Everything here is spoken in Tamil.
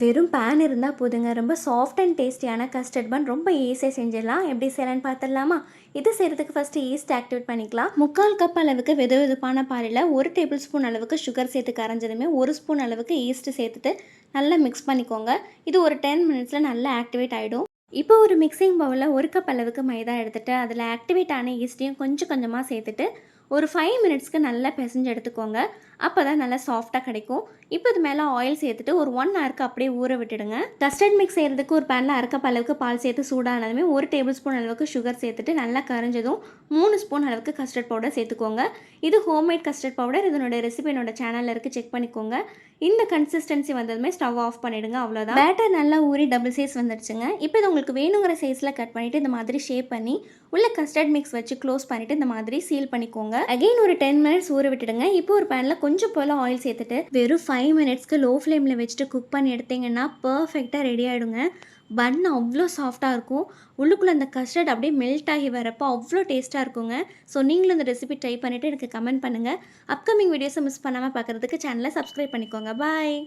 வெறும் பேன் இருந்தால் போதுங்க. ரொம்ப சாஃப்ட் அண்ட் டேஸ்டியான கஸ்டர்ட் பன் ரொம்ப ஈஸியாக செஞ்சிடலாம். எப்படி செய்யலான்னு பார்த்துடலாமா? இது செய்கிறதுக்கு ஃபஸ்ட்டு ஈஸ்ட் ஆக்டிவேட் பண்ணிக்கலாம். 3/4 கப் அளவுக்கு வெதுவெதுப்பான பாலில் 1 டேபிள் ஸ்பூன் அளவுக்கு சுகர் சேர்த்து கரைஞ்சதுமே 1 ஸ்பூன் அளவுக்கு ஈஸ்ட்டு சேர்த்துட்டு நல்லா மிக்ஸ் பண்ணிக்கோங்க. இது ஒரு 10 மினிட்ஸில் நல்லா ஆக்டிவேட் ஆகிடும். இப்போ ஒரு மிக்சிங் பவுலில் 1 கப் அளவுக்கு மைதா எடுத்துகிட்டு அதில் ஆக்டிவேட் ஆன ஈஸ்ட்டையும் கொஞ்சம் கொஞ்சமாக சேர்த்துட்டு ஒரு 5 மினிட்ஸ்க்கு நல்லா பிசைஞ்சு எடுத்துக்கோங்க. அப்போ தான் நல்லா சாஃப்டாக கிடைக்கும். இப்போ இது மேலே ஆயில் சேர்த்துட்டு ஒரு 1 ஹவருக்கு அப்படியே ஊற விட்டுடுங்க. கஸ்டர்ட் மிக்ஸ் செய்கிறதுக்கு ஒரு பேனில் 1/2 கப் அளவுக்கு பால் சேர்த்து சூடானதுமே 1 டேபிள் ஸ்பூன் அளவுக்கு சுகர் சேர்த்துட்டு நல்லா கரைஞ்சதும் 3 ஸ்பூன் அளவுக்கு கஸ்டர்ட் பவுடர் சேர்த்துக்கோங்க. இது ஹோம்மேட் கஸ்டர்ட் பவுடர். இதனோட ரெசிபி என்னோட சேனலில் இருக்குது, செக் பண்ணிக்கோங்க. இந்த கன்சிஸ்டன்சி வந்ததுமே ஸ்டவ் ஆஃப் பண்ணிவிடுங்க. அவ்வளோதான். பேட்டர் நல்லா ஊறி டபுள் சைஸ் வந்துடுச்சுங்க. இப்போ இது உங்களுக்கு வேணுங்கிற சைஸில் கட் பண்ணிவிட்டு இந்த மாதிரி ஷேப் பண்ணி உள்ள கஸ்டர்ட் மிக்ஸ் வச்சு க்ளோஸ் பண்ணிவிட்டு இந்த மாதிரி சீல் பண்ணிக்கோங்க. அகெயின் ஒரு 10 மினிட்ஸ் ஊற விட்டுடுங்க. இப்போ ஒரு பேனில் கொஞ்சம் போல் ஆயில் சேர்த்துட்டு வெறும் 5 மினிட்ஸ்க்கு லோ ஃப்ளேமில் வச்சுட்டு குக் பண்ணி எடுத்தீங்கன்னா பர்ஃபெக்டாக ரெடி ஆகிடுங்க. பன் அவ்வளோ சாஃப்டாக இருக்கும். உள்ளுக்குள்ளே அந்த கஸ்டர்ட் அப்படியே மெல்ட் ஆகி வரப்போ அவ்வளோ டேஸ்ட்டாக இருக்குங்க. ஸோ நீங்களும் இந்த ரெசிபி ட்ரை பண்ணிவிட்டு எனக்கு கமெண்ட் பண்ணுங்கள். அப்கமிங் வீடியோஸை மிஸ் பண்ணாமல் பார்க்குறதுக்கு சேனலை சப்ஸ்கிரைப் பண்ணிக்கோங்க. பாய்.